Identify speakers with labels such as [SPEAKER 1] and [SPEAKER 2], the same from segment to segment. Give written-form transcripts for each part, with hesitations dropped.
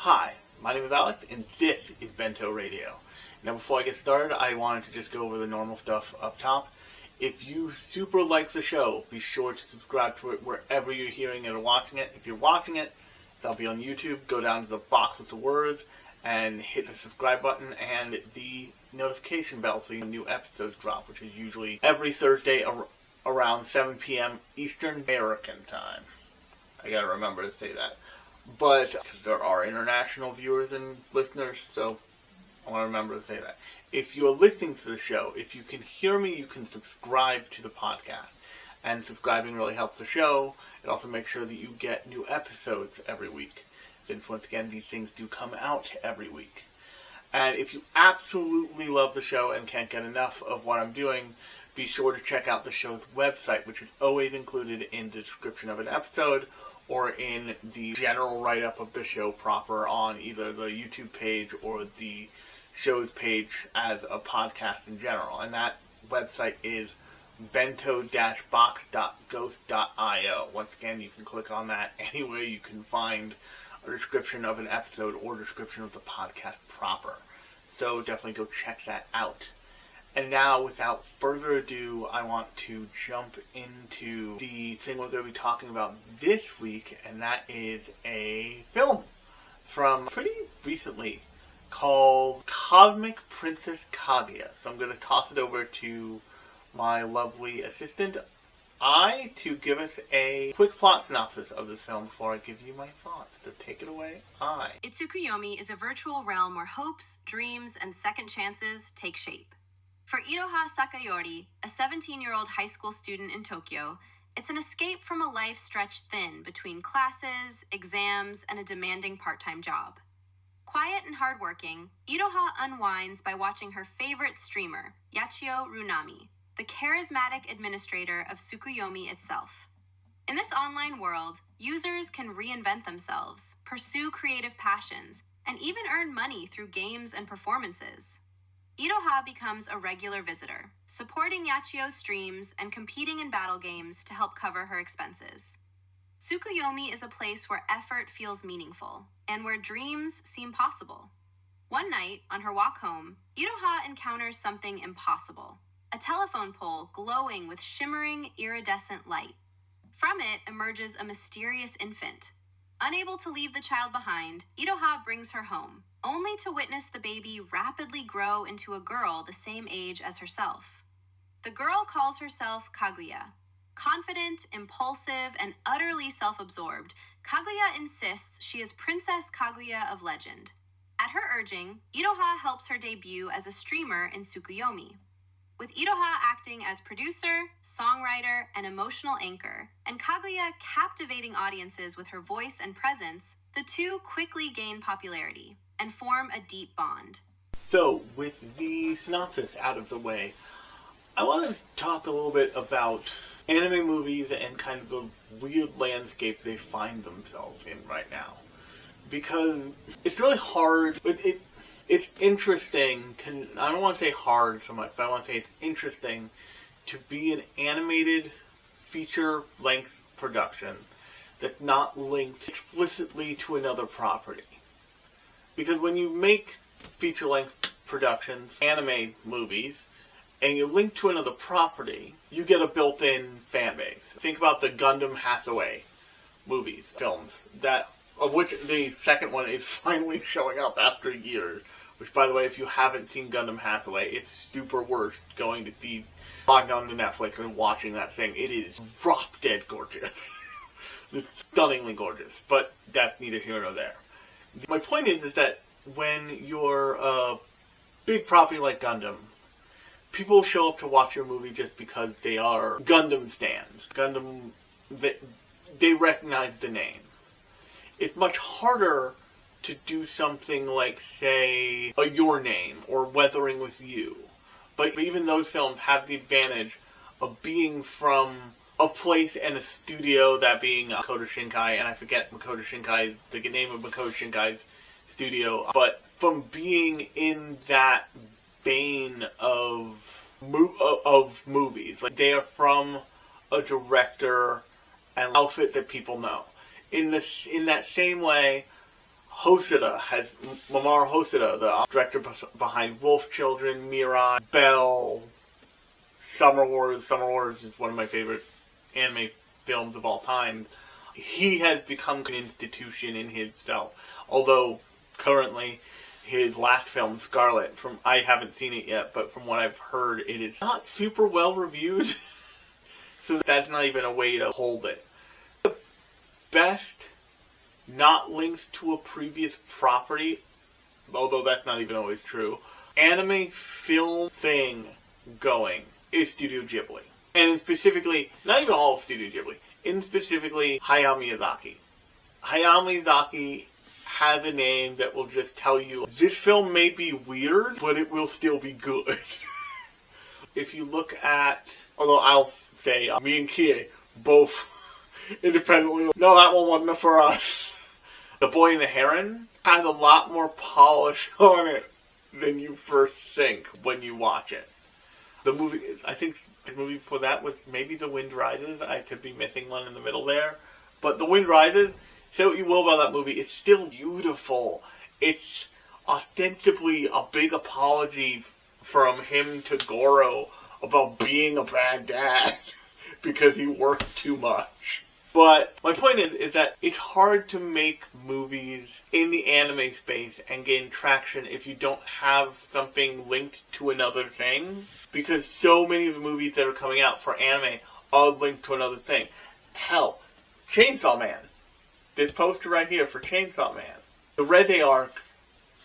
[SPEAKER 1] Hi, my name is Alex, and this is Bento Radio. Now, before I get started, I wanted to just go over the normal stuff up top. If you super like the show, be sure to subscribe to it wherever you're hearing it or watching it. If you're watching it, that'll be on YouTube. Go down to the box with the words and hit the subscribe button and the notification bell so new episodes drop, which is usually every Thursday around 7 p.m. Eastern American Time. I gotta remember to say that. But because there are international viewers and listeners, so I want to remember to say that. If you're listening to the show, if you can hear me, you can subscribe to the podcast. And subscribing really helps the show. It also makes sure that you get new episodes every week, since once again, these things do come out every week. And if you absolutely love the show and can't get enough of what I'm doing, be sure to check out the show's website, which is always included in the description of an episode or in the general write-up of the show proper on either the YouTube page or the show's page as a podcast in general. And that website is bento-box.ghost.io. Once again, you can click on that anywhere you can find a description of an episode or description of the podcast proper. So definitely go check that out. And now, without further ado, I want to jump into the thing we're going to be talking about this week, and that is a film from pretty recently called Cosmic Princess Kaguya. So I'm going to toss it over to my lovely assistant, I, to give us a quick plot synopsis of this film before I give you my thoughts. So take it away, I.
[SPEAKER 2] Itsukuyomi is a virtual realm where hopes, dreams, and second chances take shape. For Iroha Sakayori, a 17-year-old high school student in Tokyo, it's an escape from a life stretched thin between classes, exams, and a demanding part-time job. Quiet and hardworking, Iroha unwinds by watching her favorite streamer, Yachio Runami, the charismatic administrator of Tsukuyomi itself. In this online world, users can reinvent themselves, pursue creative passions, and even earn money through games and performances. Iroha becomes a regular visitor, supporting Yachio's streams and competing in battle games to help cover her expenses. Tsukuyomi is a place where effort feels meaningful, and where dreams seem possible. One night, on her walk home, Iroha encounters something impossible, a telephone pole glowing with shimmering, iridescent light. From it emerges a mysterious infant. Unable to leave the child behind, Iroha brings her home, only to witness the baby rapidly grow into a girl the same age as herself. The girl calls herself Kaguya. Confident, impulsive, and utterly self-absorbed, Kaguya insists she is Princess Kaguya of legend. At her urging, Iroha helps her debut as a streamer in Tsukuyomi. With Iroha acting as producer, songwriter, and emotional anchor, and Kaguya captivating audiences with her voice and presence, the two quickly gain popularity and form a deep bond.
[SPEAKER 1] So, with the synopsis out of the way, I want to talk a little bit about anime movies and kind of the weird landscape they find themselves in right now. Because it's really hard. It's interesting to, I don't want to say hard so much, but I want to say it's interesting to be an animated feature-length production that's not linked explicitly to another property. Because when you make feature-length productions, anime movies, and you link to another property, you get a built-in fan base. Think about the Gundam Hathaway movies, films, of which the second one is finally showing up after years. Which, by the way, if you haven't seen Gundam Hathaway, it's super worth going to see, logging on to Netflix and watching that thing. It is drop-dead gorgeous. It's stunningly gorgeous, but that's neither here nor there. My point is that when you're a big property like Gundam, people show up to watch your movie just because they are Gundam stans. Gundam, they recognize the name. It's much harder to do something like, say, a Your Name or Weathering with You. But even those films have the advantage of being from a place and a studio, that being Makoto Shinkai, and I forget the name of Makoto Shinkai's studio, but from being in that vein of movies. Like, they are from a director and outfit that people know. In that same way, Mamoru Hosoda, the director behind Wolf Children, Mirai, Belle, Summer Wars. Summer Wars is one of my favorite anime films of all time. He has become an institution in himself. Although, currently, his last film, Scarlet, I haven't seen it yet, but from what I've heard, it is not super well reviewed. So that's not even a way to hold it. The best not linked to a previous property, although that's not even always true, anime film thing going is Studio Ghibli. And specifically, not even all of Studio Ghibli, and specifically Hayao Miyazaki. Hayao Miyazaki has a name that will just tell you, this film may be weird, but it will still be good. If you look at, although I'll say, me and Kie, both independently, no, that one wasn't for us. The Boy and the Heron has a lot more polish on it than you first think when you watch it. The movie, I think the movie before that was maybe The Wind Rises. I could be missing one in the middle there. But The Wind Rises, say what you will about that movie, it's still beautiful. It's ostensibly a big apology from him to Goro about being a bad dad because he worked too much. But my point is that it's hard to make movies in the anime space and gain traction if you don't have something linked to another thing. Because so many of the movies that are coming out for anime are linked to another thing. Hell, Chainsaw Man. This poster right here for Chainsaw Man. The Reze arc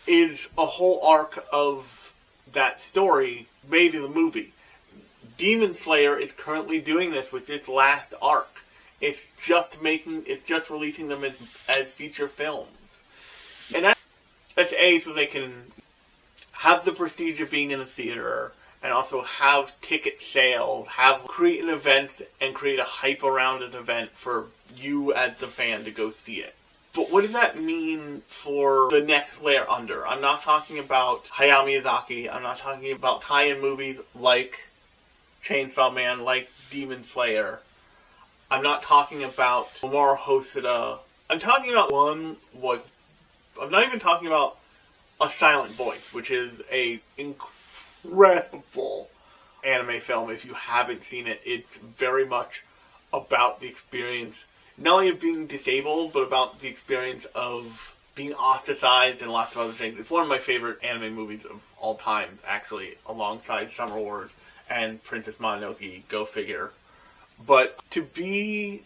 [SPEAKER 1] is a whole arc of that story made in the movie. Demon Slayer is currently doing this with its last arc. It's just releasing them as feature films. And that's A, so they can have the prestige of being in a theater, and also have ticket sales, create an event, and create a hype around an event for you as the fan to go see it. But what does that mean for the next layer under? I'm not talking about Hayao Miyazaki, I'm not talking about tie-in movies like Chainsaw Man, like Demon Slayer. I'm not talking about Mamoru Hosoda. I'm talking about I'm not even talking about A Silent Voice, which is a incredible anime film. If you haven't seen it, it's very much about the experience, not only of being disabled, but about the experience of being ostracized and lots of other things. It's one of my favorite anime movies of all time, actually, alongside Summer Wars and Princess Mononoke, go figure. But to be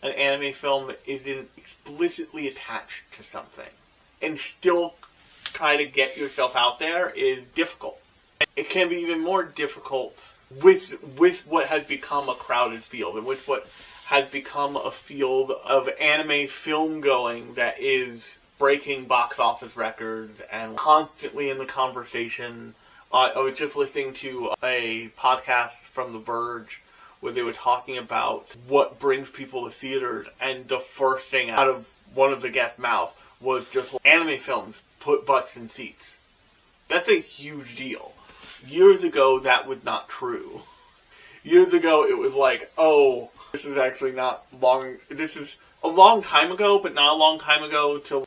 [SPEAKER 1] an anime film that isn't explicitly attached to something and still try to get yourself out there is difficult. It can be even more difficult with what has become a crowded field and with what has become a field of anime film going that is breaking box office records and constantly in the conversation. I was just listening to a podcast from The Verge where they were talking about what brings people to theaters, and the first thing out of one of the guests' mouths was just anime films put butts in seats. That's a huge deal. Years ago, that was not true. Years ago, it was like, oh, this is actually not long. This is a long time ago, but not a long time ago to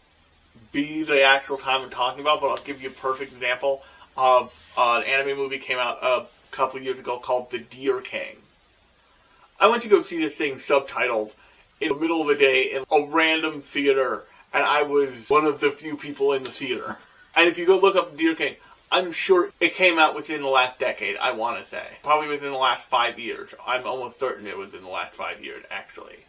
[SPEAKER 1] be the actual time I'm talking about. But I'll give you a perfect example of an anime movie came out a couple years ago called The Deer King. I went to go see this thing subtitled in the middle of the day in a random theater, and I was one of the few people in the theater. And if you go look up The Deer King, I'm sure it came out within the last decade, I want to say. Probably within the last 5 years. I'm almost certain it was in the last 5 years, actually.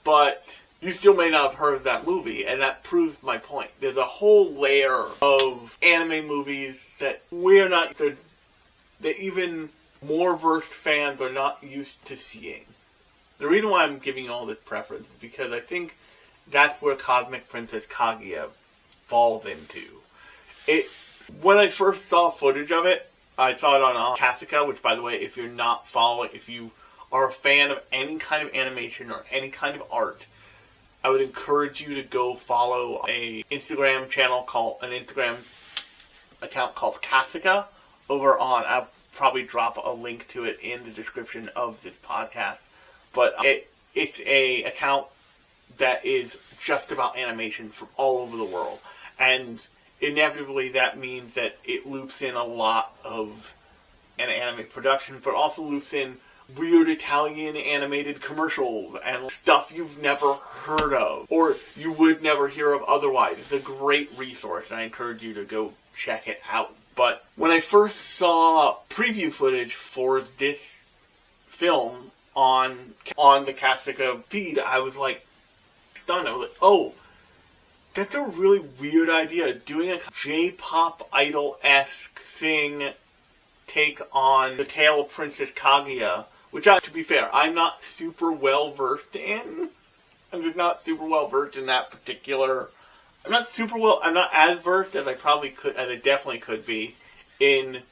[SPEAKER 1] But you still may not have heard of that movie, and that proves my point. There's a whole layer of anime movies that that even more versed fans are not used to seeing. The reason why I'm giving all this preference is because I think that's where Cosmic Princess Kaguya falls into. When I first saw footage of it, I saw it on Kasuka, which, by the way, if you are a fan of any kind of animation or any kind of art, I would encourage you to go follow an Instagram account called Kasuka over on. I'll probably drop a link to it in the description of this podcast. But it's a account that is just about animation from all over the world. And inevitably that means that it loops in a lot of an anime production, but also loops in weird Italian animated commercials and stuff you've never heard of, or you would never hear of otherwise. It's a great resource, and I encourage you to go check it out. But when I first saw preview footage for this film on the Kasika feed, I was like stunned. I was like, oh, that's a really weird idea. Doing a J-pop idol-esque thing take on the tale of Princess Kaguya, which, to be fair, I'm not super well versed in. I'm just not super well versed in that particular. I'm not as versed as I definitely could be in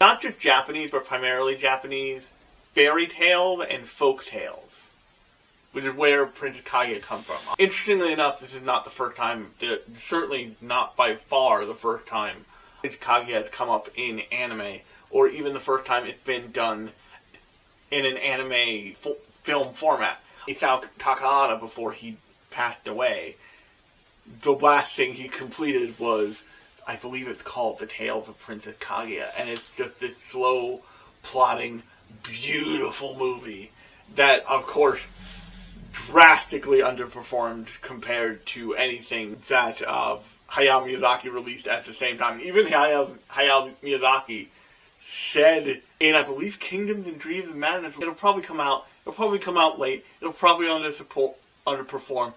[SPEAKER 1] not just Japanese, but primarily Japanese fairy tales and folk tales, which is where Princess Kaguya comes from. Interestingly enough, this is not the first time, certainly not by far the first time Princess Kaguya has come up in anime, or even the first time it's been done in an anime film format. Isao Takahata, before he passed away, the last thing he completed was, I believe it's called The Tales of Princess Kaguya, and it's just this slow, plotting, beautiful movie that, of course, drastically underperformed compared to anything that Hayao Miyazaki released at the same time. Even Hayao Miyazaki said in, I believe, Kingdoms and Dreams of Madness, it'll probably come out late, it'll probably underperform,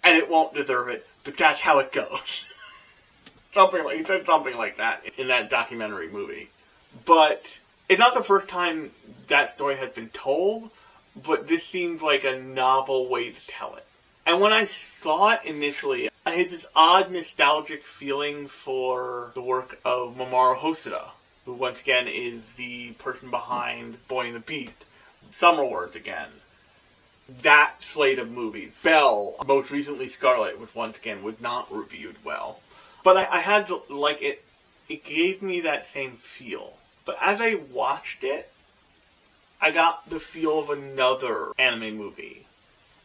[SPEAKER 1] and it won't deserve it, but that's how it goes. He said something like that in that documentary movie. But it's not the first time that story has been told, but this seems like a novel way to tell it. And when I saw it initially, I had this odd nostalgic feeling for the work of Mamoru Hosoda, who once again is the person behind Boy and the Beast, Summer Wars again, that slate of movies. Belle, most recently Scarlet, which once again was not reviewed well. But I had to, like, it gave me that same feel. But as I watched it, I got the feel of another anime movie.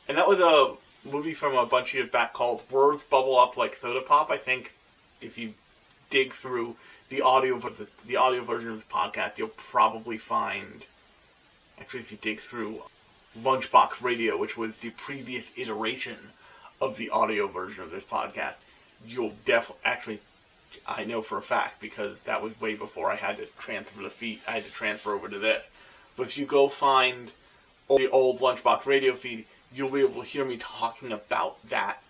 [SPEAKER 1] And that was a movie from a bunch of years back called Words Bubble Up Like Soda Pop. I think if you dig through the audio version of this podcast, you'll probably find, actually if you dig through Lunchbox Radio, which was the previous iteration of the audio version of this podcast, you'll definitely, actually, I know for a fact, because that was way before I had to transfer the feed, I had to transfer over to this. But if you go find the old Lunchbox Radio feed, you'll be able to hear me talking about that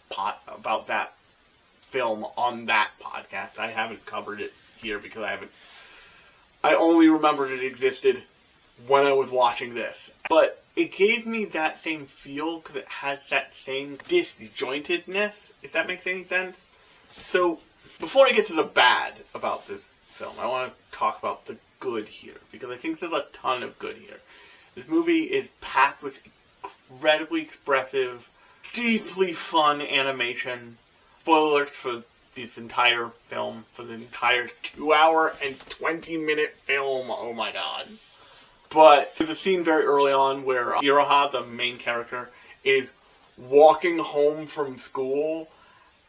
[SPEAKER 1] film on that podcast. I haven't covered it here because I only remembered it existed when I was watching this. But it gave me that same feel because it has that same disjointedness, if that makes any sense. So, before I get to the bad about this film, I want to talk about the good here, because I think there's a ton of good here. This movie is packed with incredibly expressive, deeply fun animation. Spoiler alert for this entire film, for the entire 2-hour and 20-minute film, oh my god. But there's a scene very early on where Iroha, the main character, is walking home from school,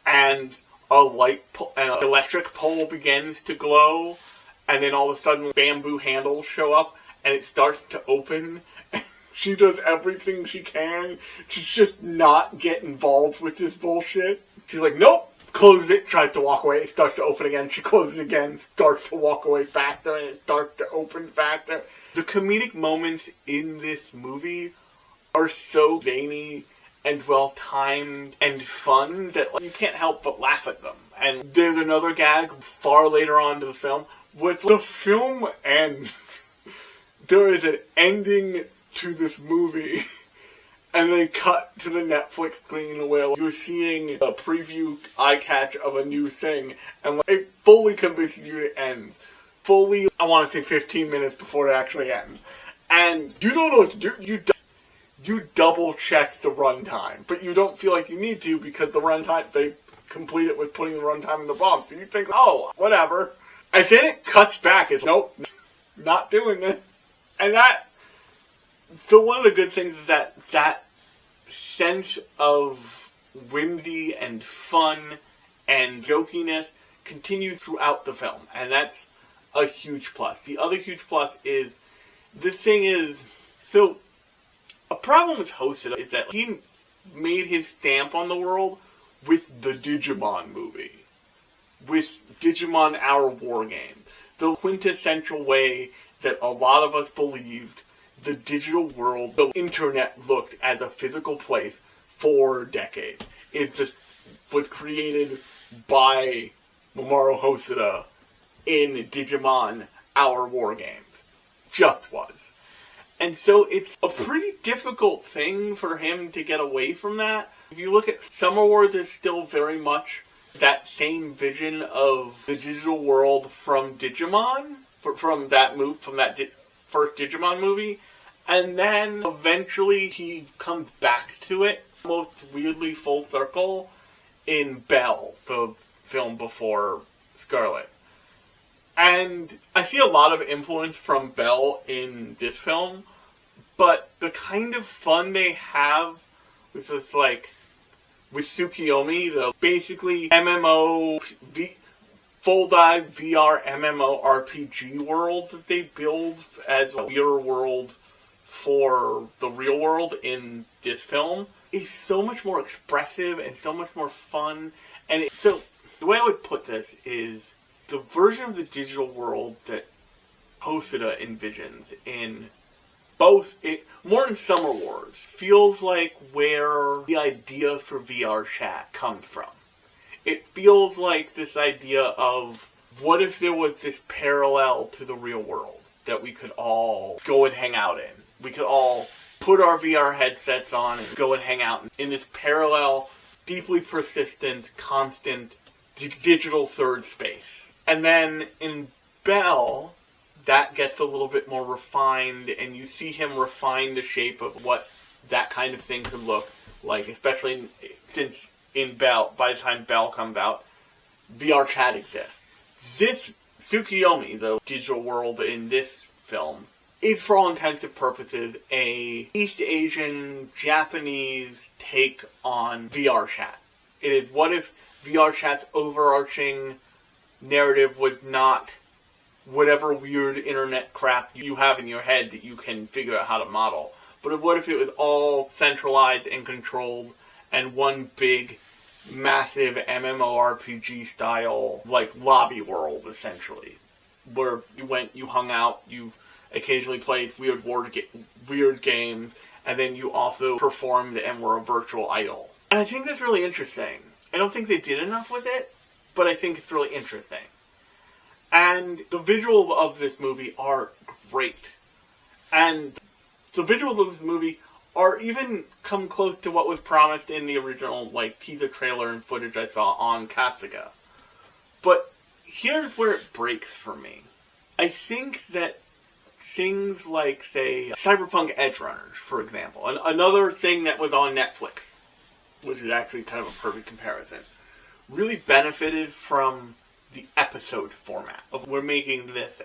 [SPEAKER 1] and an electric pole begins to glow, and then all of a sudden bamboo handles show up, and it starts to open, and she does everything she can to just not get involved with this bullshit. She's like, nope, closes it, tries to walk away, it starts to open again, she closes it again, starts to walk away faster, and it starts to open faster. The comedic moments in this movie are so zany and well-timed and fun that you can't help but laugh at them. And there's another gag far later on to the film, which the film ends. There is an ending to this movie, and they cut to the Netflix screen where you're seeing a preview eye catch of a new thing, and it fully convinces you it ends. Fully, I want to say 15 minutes before it actually ends. And you don't know what to do. You double check the runtime, but you don't feel like you need to because the runtime, they complete it with putting the runtime in the box. So you think, oh, whatever. And then it cuts back. It's, nope, not doing this. And so one of the good things is that sense of whimsy and fun and jokiness continues throughout the film, and that's a huge plus. The other huge plus is, this thing is, so, a problem with Hosoda is that he made his stamp on the world with the Digimon movie. With Digimon Our War Game. The quintessential way that a lot of us believed the digital world, the internet, looked as a physical place for decades. It just was created by Mamoru Hosoda in Digimon Our War Games. Just was. And so it's a pretty difficult thing for him to get away from that. If you look at Summer Wars, there's still very much that same vision of the digital world from Digimon, from that first Digimon movie, and then eventually he comes back to it, almost weirdly full circle, in Belle, the film before Scarlet. And I see a lot of influence from Belle in this film, but the kind of fun they have with this, like, with Tsukiyomi, the basically full dive VR MMO RPG world that they build as a mirror world for the real world in this film, is so much more expressive and so much more fun. And so the way I would put this is, the version of the digital world that Hosoda envisions in more in Summer Wars, feels like where the idea for VR chat comes from. It feels like this idea of, what if there was this parallel to the real world that we could all go and hang out in? We could all put our VR headsets on and go and hang out in this parallel, deeply persistent, constant, digital third space. And then in Belle, that gets a little bit more refined, and you see him refine the shape of what that kind of thing could look like, especially since in Belle, by the time Belle comes out, VR chat exists. This Tsukiyomi, the digital world in this film, is for all intents and purposes a East Asian, Japanese take on VR chat. It is, what if VR chat's overarching narrative was not whatever weird internet crap you have in your head that you can figure out how to model, but what if it was all centralized and controlled and one big, massive MMORPG style, like, lobby world, essentially, where you hung out, you occasionally played weird games, and then you also performed and were a virtual idol. And I think that's really interesting. I don't think they did enough with it, but I think it's really interesting. And the visuals of this movie are great. And the visuals of this movie are even come close to what was promised in the original, like, teaser trailer and footage I saw on Kaguya. But here's where it breaks for me. I think that things like, say, Cyberpunk Edge Runners, for example, another thing that was on Netflix, which is actually kind of a perfect comparison, really benefited from the episode format of we're making this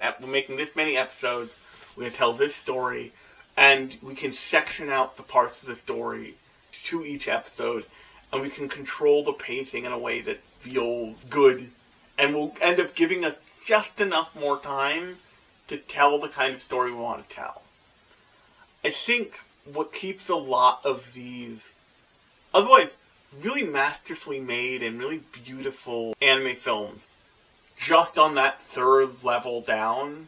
[SPEAKER 1] many episodes, we're going to tell this story, and we can section out the parts of the story to each episode, and we can control the pacing in a way that feels good, and will end up giving us just enough more time to tell the kind of story we want to tell. I think what keeps a lot of these, otherwise really masterfully made and really beautiful anime films, just on that third level down,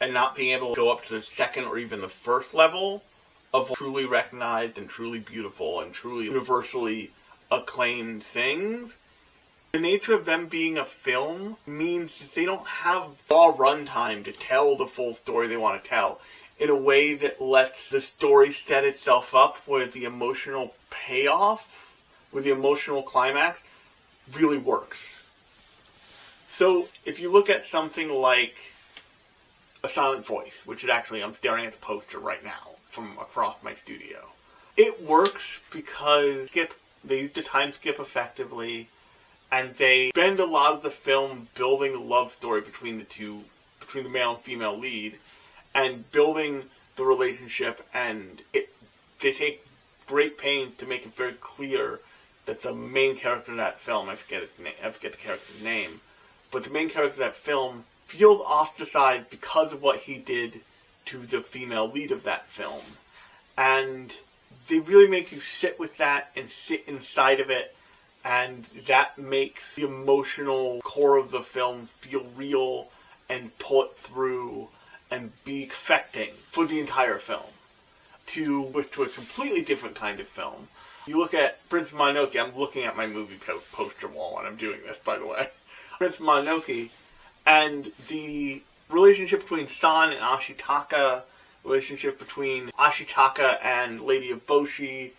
[SPEAKER 1] and not being able to go up to the second or even the first level of truly recognized and truly beautiful and truly universally acclaimed things, the nature of them being a film means that they don't have raw runtime to tell the full story they want to tell in a way that lets the story set itself up where the emotional payoff, where the emotional climax really works. So, if you look at something like A Silent Voice, which is actually, I'm staring at the poster right now from across my studio, it works because they use the time skip effectively, and they spend a lot of the film building the love story between the male and female lead, and building the relationship, and they take great pains to make it very clear that the main character of that film, I forget the character's name, but the main character of that film feels ostracized because of what he did to the female lead of that film. And they really make you sit with that and sit inside of it, and that makes the emotional core of the film feel real and pull it through and be affecting for the entire film. To a completely different kind of film. You look at Prince Mononoke. I'm looking at my movie poster wall when I'm doing this, by the way. Prince Mononoke, and the relationship between San and Ashitaka, relationship between Ashitaka and Lady of Boshi,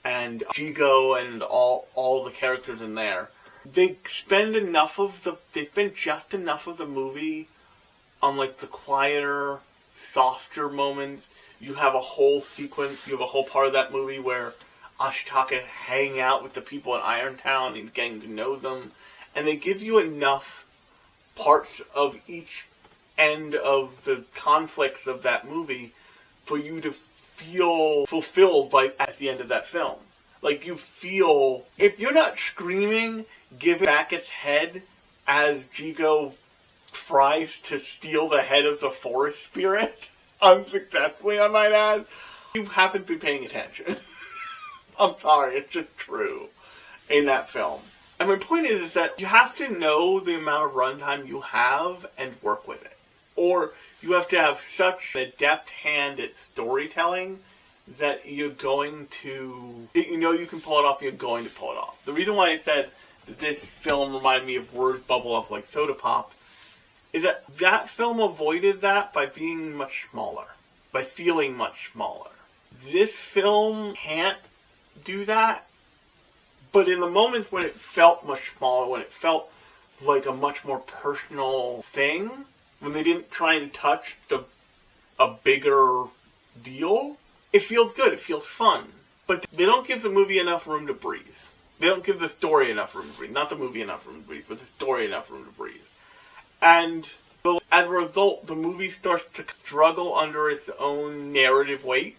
[SPEAKER 1] and Jigo, and all the characters in there. They spend just enough of the movie on like the quieter, softer moments. You have a whole sequence, you have a whole part of that movie where Ashitaka hanging out with the people in Irontown and getting to know them. And they give you enough parts of each end of the conflicts of that movie for you to feel fulfilled at the end of that film. Like, you feel, if you're not screaming, give it back its head as Jigo tries to steal the head of the forest spirit, unsuccessfully, I might add, you haven't been paying attention. I'm sorry, it's just true in that film. And my point is that you have to know the amount of runtime you have and work with it. Or you have to have such an adept hand at storytelling that you're going to, you know you can pull it off, you're going to pull it off. The reason why I said that this film reminded me of Words Bubble Up Like Soda Pop is that film avoided that by being much smaller, by feeling much smaller. This film can't do that, but in the moments when it felt much smaller, when it felt like a much more personal thing, when they didn't try and touch a bigger deal, it feels good, it feels fun. But they don't give the movie enough room to breathe. They don't give the story enough room to breathe. Not the movie enough room to breathe, but the story enough room to breathe. And as a result, the movie starts to struggle under its own narrative weight.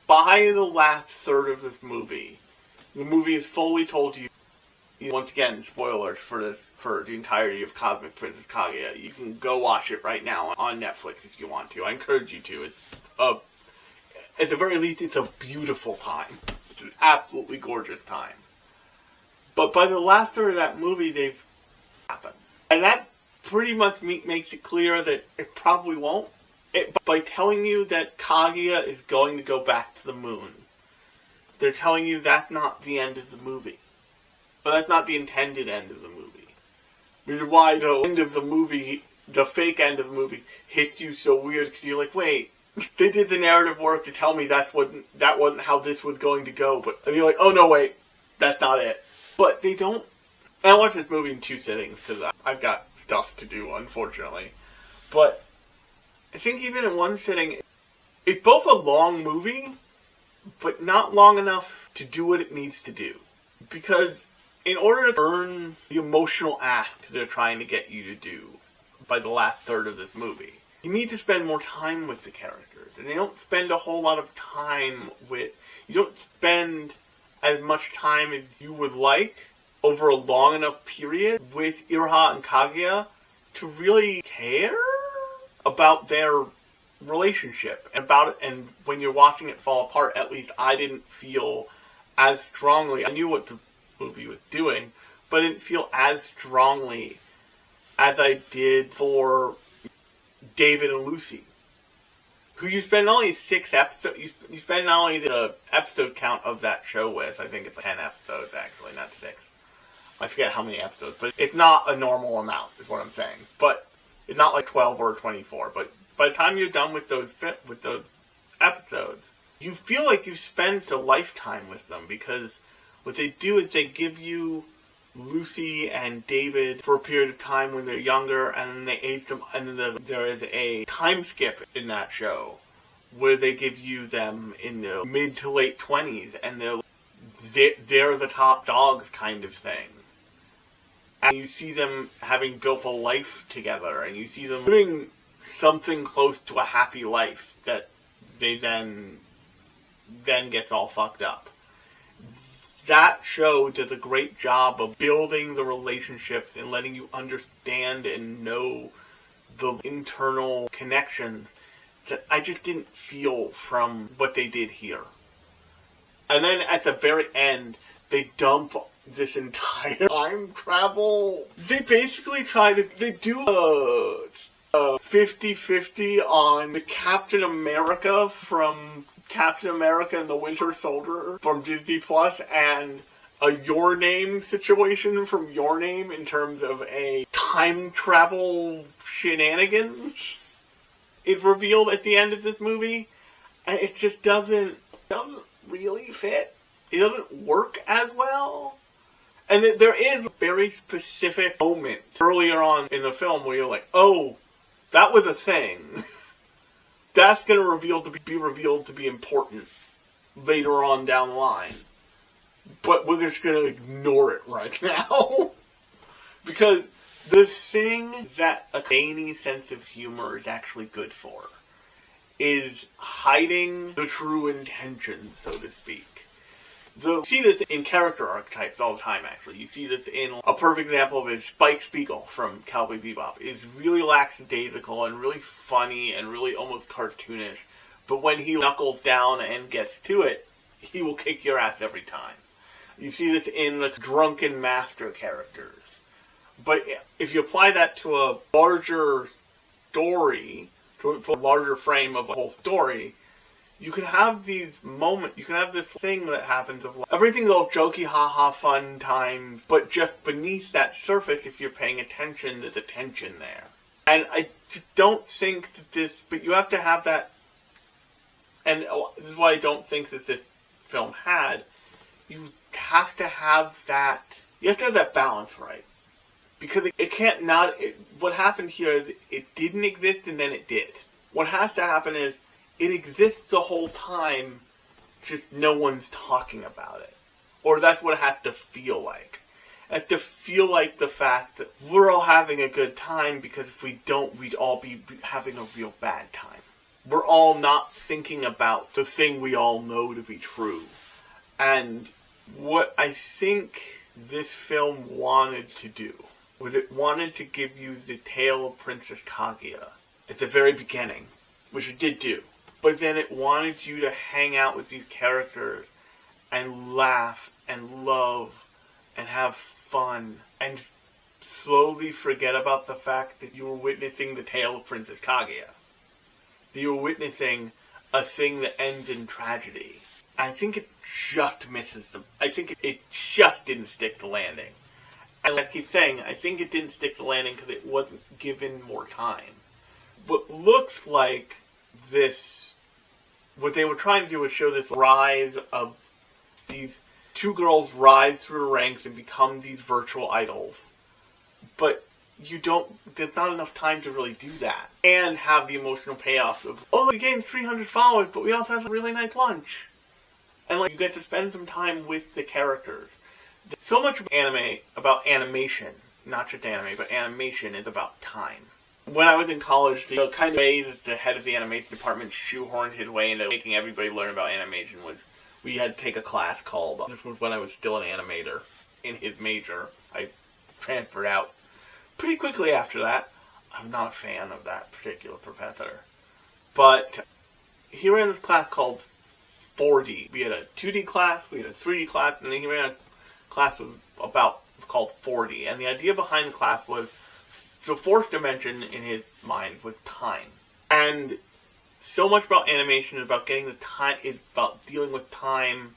[SPEAKER 1] By the last third of this movie, the movie has fully told you, once again, spoilers for the entirety of Cosmic Princess Kaguya. You can go watch it right now on Netflix if you want to. I encourage you to. At the very least, it's a beautiful time. It's an absolutely gorgeous time. But by the last third of that movie, they've happened. And that pretty much makes it clear that it probably won't. By telling you that Kaguya is going to go back to the moon, they're telling you that's not the end of the movie. But that's not the intended end of the movie. Which is why the end of the movie, the fake end of the movie, hits you so weird, because you're like, wait, they did the narrative work to tell me that wasn't how this was going to go, and you're like, oh no, wait, that's not it. But they don't. I watched this movie in 2 sittings, because I've got stuff to do, unfortunately. But I think even in 1 sitting, it's both a long movie, but not long enough to do what it needs to do. Because in order to earn the emotional ask they're trying to get you to do by the last third of this movie, you need to spend more time with the characters. And they don't spend a whole lot of time you don't spend as much time as you would like over a long enough period with Iroha and Kaguya to really care about their relationship and when you're watching it fall apart, at least I didn't feel as strongly. I knew what the movie was doing, but I didn't feel as strongly as I did for David and Lucy, who you spend only 6 episodes, you spend not only the episode count of that show with, I think it's 10 episodes actually, not 6. I forget how many episodes, but it's not a normal amount, is what I'm saying. But it's not like 12 or 24, but by the time you're done with those episodes, you feel like you've spent a lifetime with them, because what they do is they give you Lucy and David for a period of time when they're younger, and then they age them, and then there is a time skip in that show where they give you them in their mid to late 20s, and they're the top dogs kind of thing. And you see them having built a life together, and you see them living something close to a happy life that they then then gets all fucked up. That show does a great job of building the relationships and letting you understand and know the internal connections that I just didn't feel from what they did here. And then at the very end, they dump this entire time travel. They basically they do a 50-50 on the Captain America from Captain America and the Winter Soldier from Disney Plus and a Your Name situation from Your Name in terms of a time travel shenanigans is revealed at the end of this movie, and it just doesn't really fit. It doesn't work as well. And there is a very specific moment earlier on in the film where you're like, oh, that was a thing. That's going to be revealed to be important later on down the line. But we're just going to ignore it right now. Because the thing that a zany sense of humor is actually good for is hiding the true intention, so to speak. You see this in character archetypes all the time, actually. You see this in a perfect example of is Spike Spiegel from Cowboy Bebop. It's really lackadaisical and really funny and really almost cartoonish. But when he knuckles down and gets to it, he will kick your ass every time. You see this in the drunken master characters. But if you apply that to a larger story, to a larger frame of a whole story, you can have these moments, you can have this thing that happens of like, everything's all jokey, haha, fun times, but just beneath that surface, if you're paying attention, there's a tension there. And I just don't think that but you have to have that, and this is why I don't think that this film had, you have to have that balance right. Because it can't what happened here is it didn't exist and then it did. What has to happen is, it exists the whole time, just no one's talking about it. Or that's what it has to feel like. It has to feel like the fact that we're all having a good time, because if we don't, we'd all be having a real bad time. We're all not thinking about the thing we all know to be true. And what I think this film wanted to do was it wanted to give you the tale of Princess Kaguya at the very beginning, which it did do. But then it wanted you to hang out with these characters and laugh and love and have fun and slowly forget about the fact that you were witnessing the tale of Princess Kaguya. That you were witnessing a thing that ends in tragedy. I think it just misses I think it just didn't stick the landing. And like I keep saying, I think it didn't stick the landing because it wasn't given more time. What looks like what they were trying to do was show this rise of these two girls rise through the ranks and become these virtual idols. But there's not enough time to really do that. And have the emotional payoff of, oh, we gained 300 followers, but we also have a really nice lunch. And you get to spend some time with the characters. So much of anime, about animation, not just anime, but animation is about time. When I was in college, the kind of way that the head of the animation department shoehorned his way into making everybody learn about animation was we had to take a class called, this was when I was still an animator in his major. I transferred out pretty quickly after that. I'm not a fan of that particular professor. But he ran this class called 4D. We had a 2D class, we had a 3D class, and then he ran a class called 4D. And the idea behind the class was the fourth dimension in his mind was time. And so much about animation is about getting the time, is about dealing with time.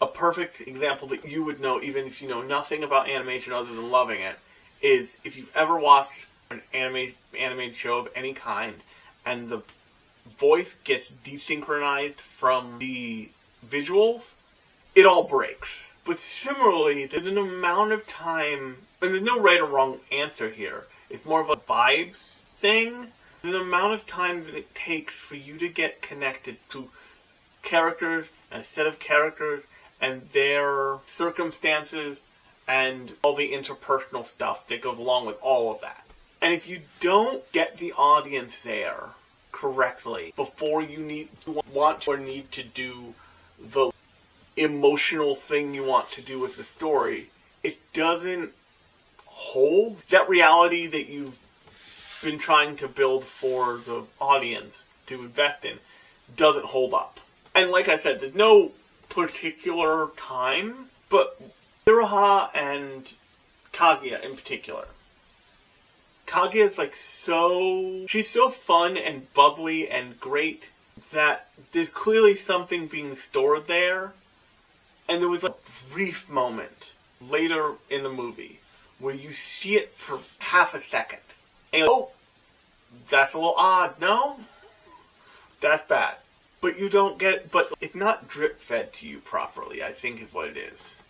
[SPEAKER 1] A perfect example that you would know, even if you know nothing about animation other than loving it, is if you've ever watched an animated show of any kind, and the voice gets desynchronized from the visuals, it all breaks. But similarly, there's an amount of time, and there's no right or wrong answer here. It's more of a vibes thing. The amount of time that it takes for you to get connected to characters, and a set of characters, and their circumstances, and all the interpersonal stuff that goes along with all of that. And if you don't get the audience there, correctly before you want or need to do the emotional thing you want to do with the story, it doesn't hold that reality that you've been trying to build for the audience to invest in doesn't hold up. And like I said, there's no particular time, but Iroha and Kaguya in particular. Kaguya is she's so fun and bubbly and great that there's clearly something being stored there. And there was a brief moment later in the movie where you see it for half a second. And that's a little odd, no? That's bad. But you don't but it's not drip fed to you properly, I think is what it is.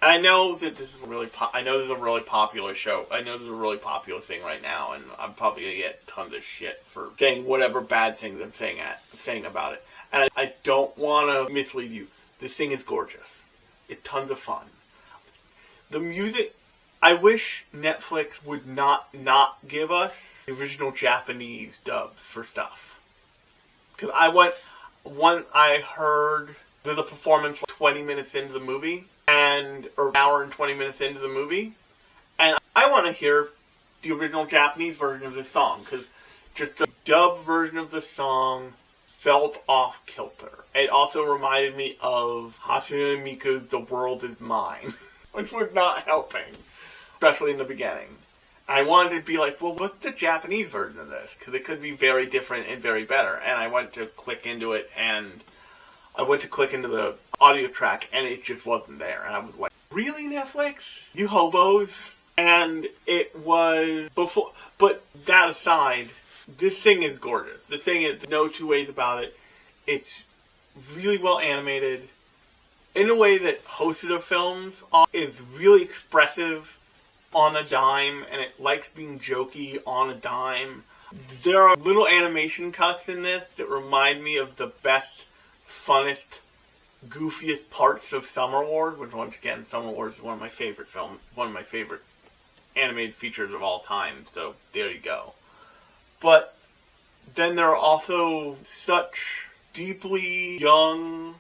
[SPEAKER 1] And I know that this is a really popular show. I know this is a really popular thing right now, and I'm probably going to get tons of shit for saying whatever bad things I'm saying about it. And I don't want to mislead you. This thing is gorgeous. It's tons of fun. The music, I wish Netflix would not give us the original Japanese dubs for stuff. Because I heard there's a performance 20 minutes into the movie, or an hour and 20 minutes into the movie, and I want to hear the original Japanese version of this song, because just the dub version of the song felt off kilter. It also reminded me of Hatsune Miku's The World Is Mine, which was not helping, especially in the beginning. I wanted to be like, well, what's the Japanese version of this? Because it could be very different and very better. And I went to click into it, and I went to click into the audio track, and it just wasn't there. And I was like, really, Netflix? You hobos? And it was before. But that aside, this thing is gorgeous. This thing is no two ways about it. It's really well animated in a way that Hosoda films is really expressive on a dime, and it likes being jokey on a dime. There are little animation cuts in this that remind me of the best, funnest, goofiest parts of Summer Wars, which once again, Summer Wars is one of my favorite animated features of all time, so there you go. But then there are also such deeply young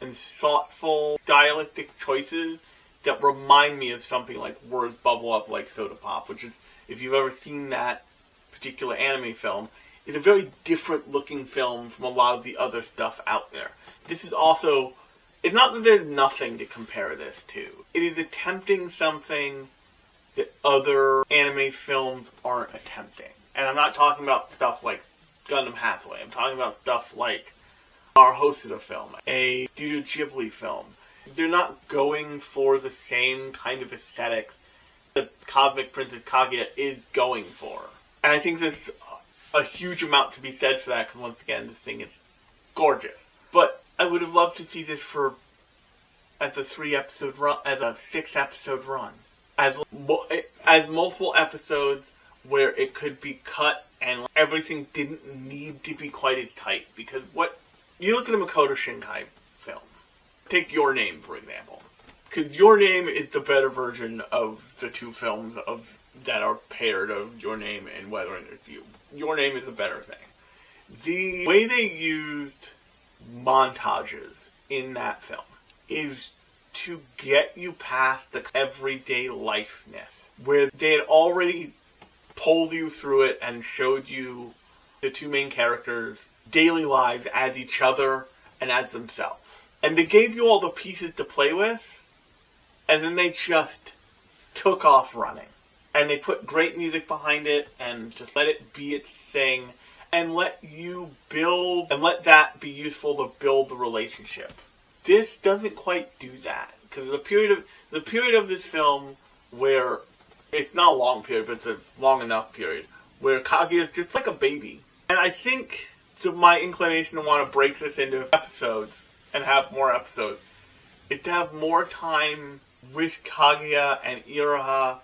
[SPEAKER 1] and thoughtful stylistic choices that remind me of something like Words Bubble Up Like Soda Pop, which is, if you've ever seen that particular anime film, is a very different looking film from a lot of the other stuff out there. This is also, it's not that there's nothing to compare this to. It is attempting something that other anime films aren't attempting. And I'm not talking about stuff like Gundam Hathaway. I'm talking about stuff like our Hosoda film, a Studio Ghibli film. They're not going for the same kind of aesthetic that Cosmic Princess Kaguya is going for. And I think there's a huge amount to be said for that, because once again, this thing is gorgeous. But I would have loved to see this as a 6-episode run. As multiple episodes where it could be cut and everything didn't need to be quite as tight. Because you look at a Makoto Shinkai film. Take Your Name, for example. Because Your Name is the better version of the two films that are paired of Your Name and Weather Under You. Your Name is a better thing. The way they used montages in that film is to get you past the everyday lifeness, where they had already pulled you through it and showed you the two main characters' daily lives as each other and as themselves. And they gave you all the pieces to play with, and then they just took off running. And they put great music behind it, and just let it be its thing, and let you build, and let that be useful to build the relationship. This doesn't quite do that, because the period of this film where, it's not a long period, but it's a long enough period, where Kaguya is just like a baby. And I think, so my inclination to want to break this into episodes, and have more episodes, is to have more time with Kaguya and Iroha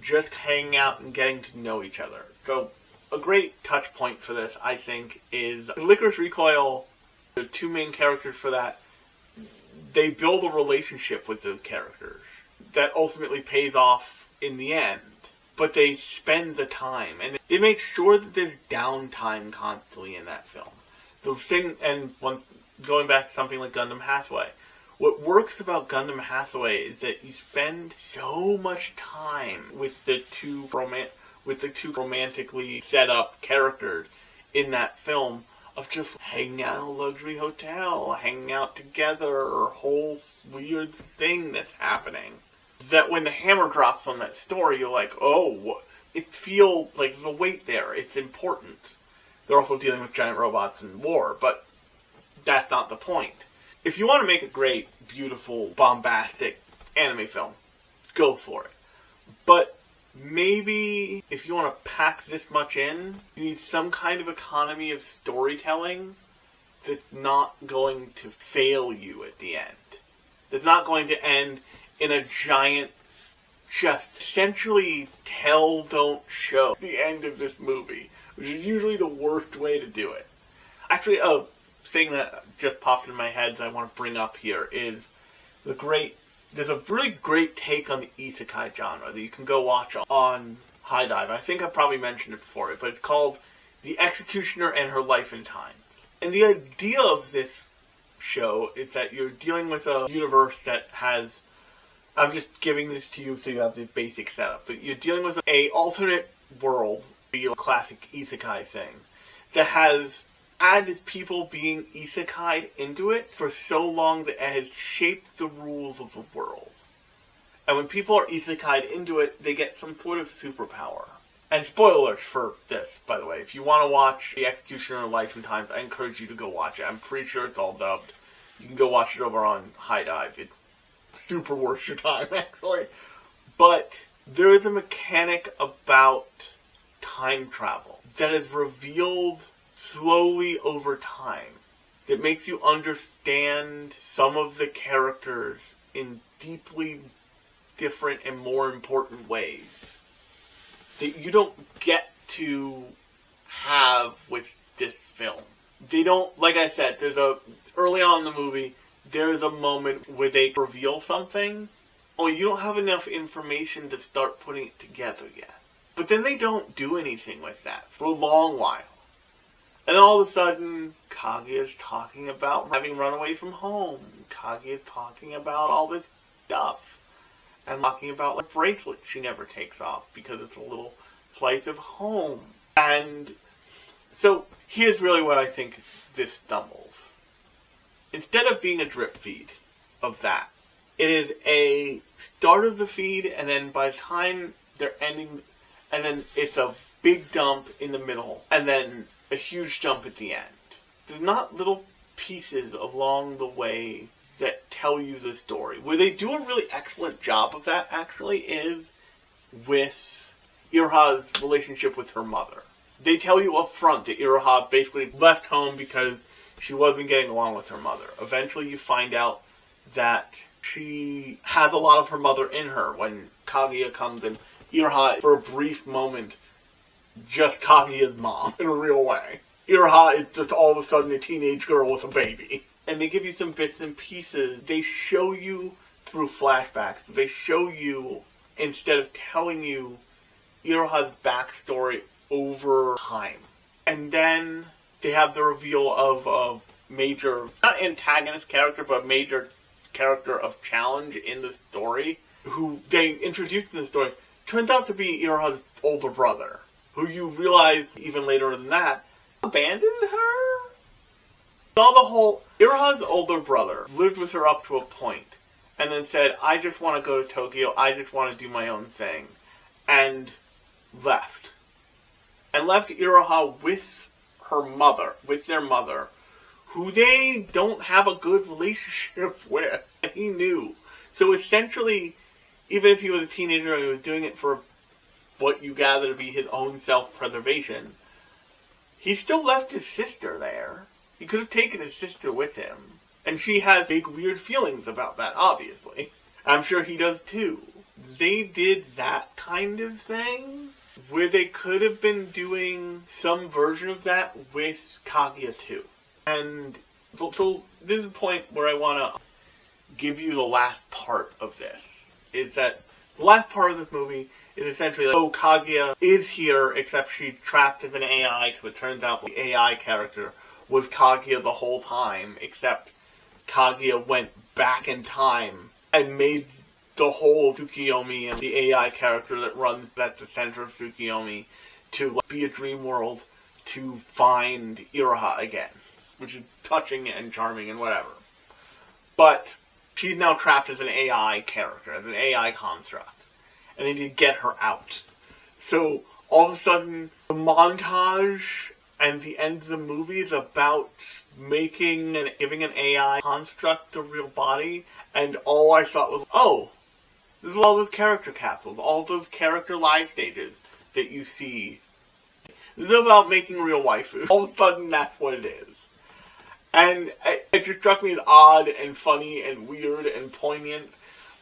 [SPEAKER 1] just hanging out and getting to know each other. So, a great touch point for this, I think, is Licorice Recoil, the two main characters for that, they build a relationship with those characters that ultimately pays off in the end. but they spend the time, and they make sure that there's downtime constantly in that film. Going back to something like Gundam Hathaway, what works about Gundam Hathaway is that you spend so much time with the two romantically set up characters in that film of just hanging out in a luxury hotel, hanging out together, or a whole weird thing that's happening. That when the hammer drops on that story, you're like, oh, it feels like there's a weight there. It's important. They're also dealing with giant robots and war, but that's not the point. If you want to make a great, beautiful, bombastic anime film, go for it. But maybe if you want to pack this much in, you need some kind of economy of storytelling that's not going to fail you at the end. That's not going to end in a giant, just essentially tell, don't show the end of this movie, which is usually the worst way to do it. Actually, a thing that just popped in my head that I want to bring up here is there's a really great take on the isekai genre that you can go watch on High Dive. I think I've probably mentioned it before, but it's called The Executioner and Her Life and Times. And the idea of this show is that you're dealing with a universe that has, I'm just giving this to you so you have the basic setup, but you're dealing with a alternate world, the classic isekai thing, that has added people being isekai'd into it for so long that it has shaped the rules of the world. And when people are isekai'd into it, they get some sort of superpower. And spoilers for this, by the way. If you want to watch The Executioner Life and Times, I encourage you to go watch it. I'm pretty sure it's all dubbed. You can go watch it over on High Dive. It's super worth your time, actually. But there is a mechanic about time travel that is revealed slowly over time that makes you understand some of the characters in deeply different and more important ways that you don't get to have with this film. They don't, like I said, early on in the movie, there's a moment where they reveal something. Oh, you don't have enough information to start putting it together yet. But then they don't do anything with that for a long while. And all of a sudden, Kaguya's talking about having run away from home. Kaguya's talking about all this stuff. And talking about like bracelet she never takes off because it's a little slice of home. And so here's really what I think this stumbles. Instead of being a drip feed of that, it is a start of the feed, and then by the time they're ending, and then it's a big dump in the middle, and then a huge jump at the end. There's not little pieces along the way that tell you the story. Where they do a really excellent job of that, actually, is with Iroha's relationship with her mother. They tell you up front that Iroha basically left home because she wasn't getting along with her mother. Eventually you find out that she has a lot of her mother in her when Kaguya comes and Iroha, for a brief moment, just Kaguya's mom in a real way. Iroha is just all of a sudden a teenage girl with a baby. And they give you some bits and pieces. They show you through flashbacks. They show you, instead of telling you, Iroha's backstory over time. And then they have the reveal of a major, not antagonist character, but a major character of challenge in the story, who they introduced in the story, turns out to be Iroha's older brother, who you realize even later than that abandoned her? Iroha's older brother lived with her up to a point, and then said, I just want to go to Tokyo, I just want to do my own thing, and left. And left Iroha with her mother, with their mother, who they don't have a good relationship with, and he knew. So essentially, even if he was a teenager and he was doing it for what you gather to be his own self-preservation, he still left his sister there. He could have taken his sister with him. And she has big weird feelings about that, obviously. I'm sure he does too. They did that kind of thing, where they could have been doing some version of that with Kaguya too. And so this is the point where I want to give you the last part of this. Is that the last part of this movie is essentially like, oh, Kaguya is here, except she's trapped as an AI, because it turns out the AI character was Kaguya the whole time, except Kaguya went back in time and made the whole Tsukiyomi and the AI character that runs at the center of Tsukiyomi to be a dream world to find Iroha again, which is touching and charming and whatever. But she's now trapped as an AI character, as an AI construct, and they need to get her out. So all of a sudden, the montage and the end of the movie is about making and giving an AI construct a real body, and all I thought was, oh, this is all those character capsules, all those character live stages that you see. This is about making real waifu. All of a sudden, that's what it is. And it just struck me as odd and funny and weird and poignant,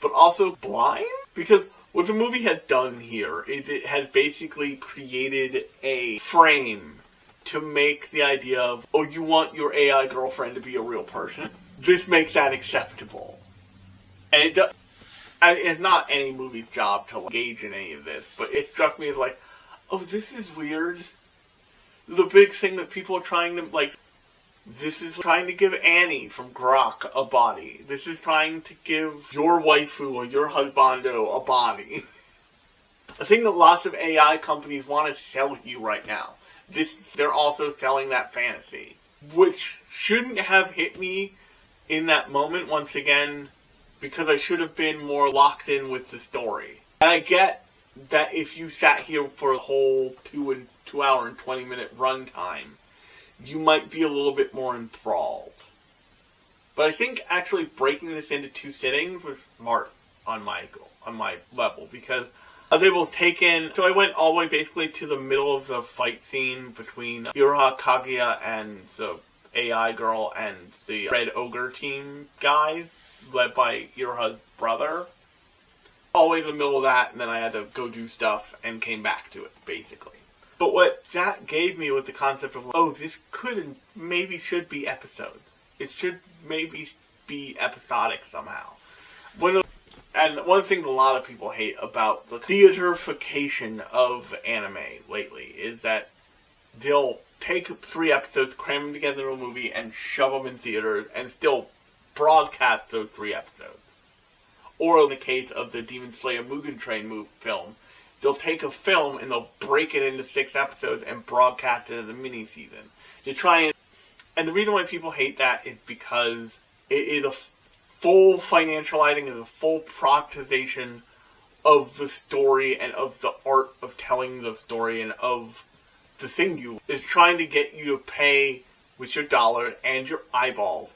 [SPEAKER 1] but also blind, because what the movie had done here is it had basically created a frame to make the idea of, oh, you want your AI girlfriend to be a real person. This makes that acceptable. And it's not any movie's job to engage in any of this, but it struck me as like, oh, this is weird. The big thing that people are trying to, like, this is trying to give Annie from Grok a body. This is trying to give your waifu or your husbando a body. A thing that lots of AI companies want to sell you right now. They're also selling that fantasy. Which shouldn't have hit me in that moment, once again, because I should have been more locked in with the story. And I get that if you sat here for a whole 2 hour and 20 minute runtime, you might be a little bit more enthralled. But I think actually breaking this into 2 sittings was smart on my level, because I was able to take in, so I went all the way basically to the middle of the fight scene between Iroha, Kaguya, and the AI girl and the Red Ogre team guys, led by Iroha's brother. All the way to the middle of that, and then I had to go do stuff and came back to it, basically. But what that gave me was the concept of, oh, this could and maybe should be episodes. It should maybe be episodic somehow. And one thing a lot of people hate about the theaterification of anime lately is that they'll take 3 episodes, cram them together in a movie, and shove them in theaters, and still broadcast those 3 episodes. Or in the case of the Demon Slayer Mugen Train film, they'll take a film and they'll break it into 6 episodes and broadcast it as a mini-season. To try and the reason why people hate that is because it is a full financializing, is a full productization of the story and of the art of telling the story and of the thing it's trying to get you to pay with your dollar and your eyeballs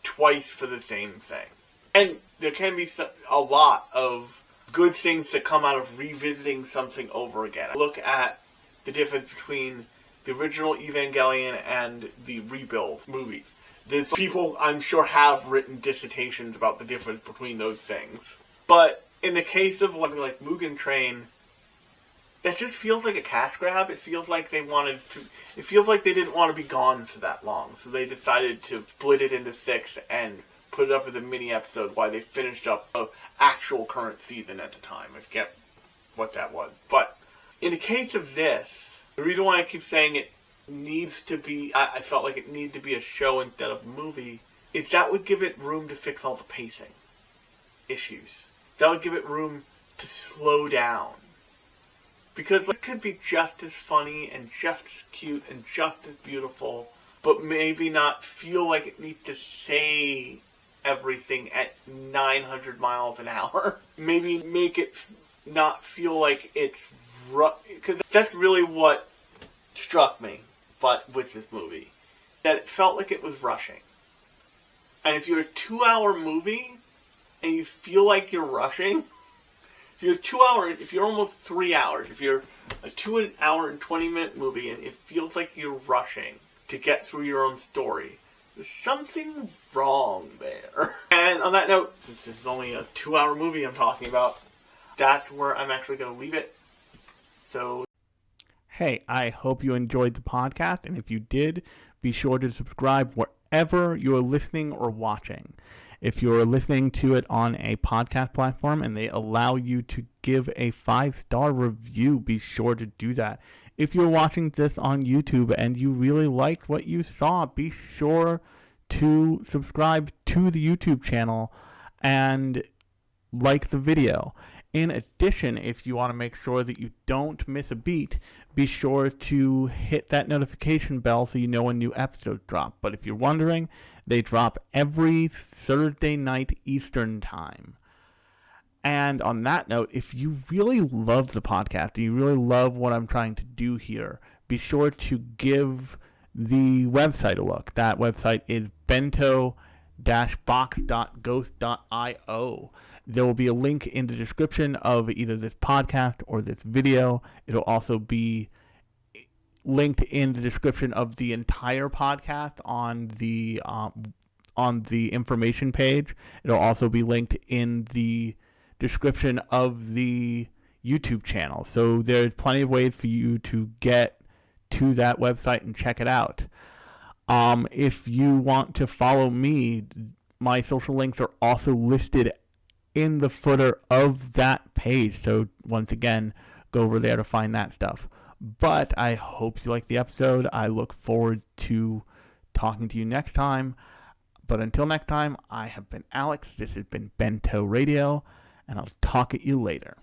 [SPEAKER 1] twice for the same thing. And there can be a lot of good things that come out of revisiting something over again. Look at the difference between the original Evangelion and the rebuild movies. There's people, I'm sure, have written dissertations about the difference between those things. But in the case of something like Mugen Train, it just feels like a cash grab. It feels like they didn't want to be gone for that long. So they decided to split it into 6 and put it up as a mini episode while they finished up the actual current season at the time. I forget what that was. But in the case of this, the reason why I keep saying it needs to be, I felt like it needed to be a show instead of a movie, is that would give it room to fix all the pacing issues. That would give it room to slow down. Because it could be just as funny and just as cute and just as beautiful, but maybe not feel like it needs to say everything at 900 miles an hour. Maybe make it not feel like it's because that's really what struck me with this movie. That it felt like it was rushing. And if you're a 2-hour movie and you feel like you're rushing, if you're almost 3 hours, if you're a 2 hour and 20 minute movie and it feels like you're rushing to get through your own story, there's something wrong there. And on that note, since this is only a 2-hour movie I'm talking about, that's where I'm actually going to leave it. So, hey, I hope you enjoyed the podcast, and if you did, be sure to subscribe wherever you're listening or watching.
[SPEAKER 3] If you're listening to it on a podcast platform and they allow you to give a 5-star review, be sure to do that. If you're watching this on YouTube and you really liked what you saw, be sure to subscribe to the YouTube channel and like the video. In addition, if you want to make sure that you don't miss a beat, be sure to hit that notification bell so you know when new episodes drop. But if you're wondering, they drop every Thursday night Eastern time. And on that note, if you really love the podcast and you really love what I'm trying to do here, be sure to give the website a look. That website is bento-box.ghost.io. There will be a link in the description of either this podcast or this video. It'll also be linked in the description of the entire podcast on the information page. It'll also be linked in the description of the YouTube channel. So there's plenty of ways for you to get to that website and check it out. If you want to follow me, my social links are also listed in the footer of that page. So once again, go over there to find that stuff. But I hope you like the episode. I look forward to talking to you next time. But until next time, I have been Alex. This has been Bento Radio, and I'll talk at you later.